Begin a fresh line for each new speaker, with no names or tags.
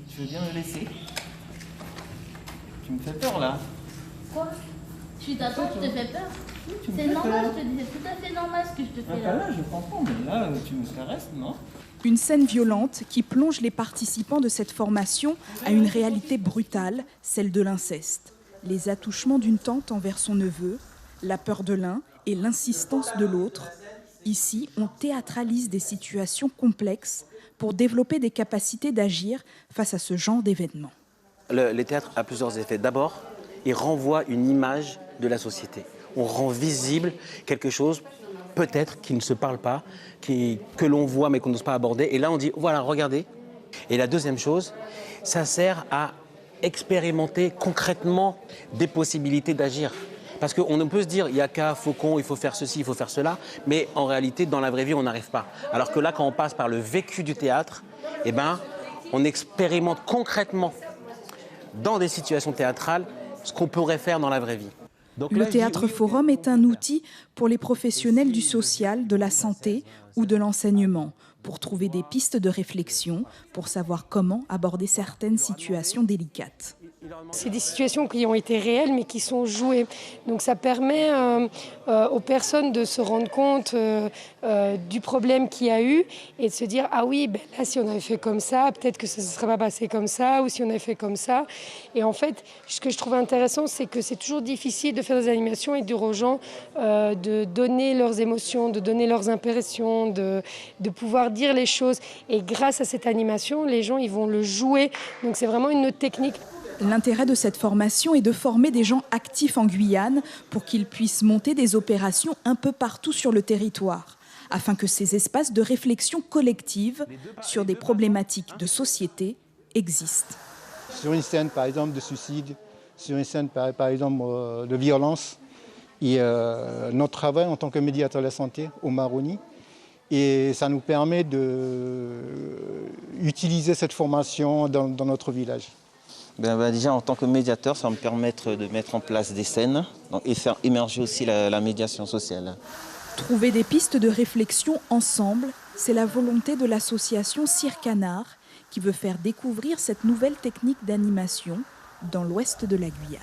Tu veux bien me laisser? Tu me fais peur là.
Quoi? Tu t'attends, je te fais peur?
Oui,
c'est normal, je te dis, c'est tout à fait normal ce que je te fais là.
Là, je comprends, mais là, tu me caresses, non?
Une scène violente qui plonge les participants de cette formation à une réalité brutale, celle de l'inceste. Les attouchements d'une tante envers son neveu, la peur de l'un et l'insistance de l'autre. Ici, on théâtralise des situations complexes pour développer des capacités d'agir face à ce genre d'événements.
Le théâtre a plusieurs effets. D'abord, il renvoie une image de la société. On rend visible quelque chose, peut-être, qui ne se parle pas, que l'on voit mais qu'on n'ose pas aborder. Et là, on dit, voilà, regardez. Et la deuxième chose, ça sert à expérimenter concrètement des possibilités d'agir. Parce qu'on peut se dire, il n'y a qu'à Faucon, il faut faire ceci, il faut faire cela, mais en réalité, dans la vraie vie, on n'arrive pas. Alors que là, quand on passe par le vécu du théâtre, eh ben, on expérimente concrètement, dans des situations théâtrales, ce qu'on pourrait faire dans la vraie vie. Donc
le Théâtre Forum est un outil pour les professionnels du social, de la santé ou de l'enseignement, pour trouver des pistes de réflexion, pour savoir comment aborder certaines situations délicates.
C'est des situations qui ont été réelles mais qui sont jouées. Donc ça permet aux personnes de se rendre compte du problème qu'il y a eu et de se dire « Ah oui, ben là si on avait fait comme ça, peut-être que ça ne se serait pas passé comme ça ou si on avait fait comme ça ». Et en fait, ce que je trouve intéressant, c'est que c'est toujours difficile de faire des animations et de dire aux gens de donner leurs émotions, de donner leurs impressions, de pouvoir dire les choses. Et grâce à cette animation, les gens ils vont le jouer. Donc c'est vraiment une autre technique.
L'intérêt de cette formation est de former des gens actifs en Guyane pour qu'ils puissent monter des opérations un peu partout sur le territoire, afin que ces espaces de réflexion collective sur des problématiques de société existent.
Sur une scène, par exemple, de suicide, sur une scène, par exemple, de violence, et notre travail en tant que médiateur de la santé au Maroni, et ça nous permet d'utiliser cette formation dans notre village.
Déjà, en tant que médiateur, ça va me permettre de mettre en place des scènes et faire émerger aussi la médiation sociale.
Trouver des pistes de réflexion ensemble, c'est la volonté de l'association Circanard qui veut faire découvrir cette nouvelle technique d'animation dans l'ouest de la Guyane.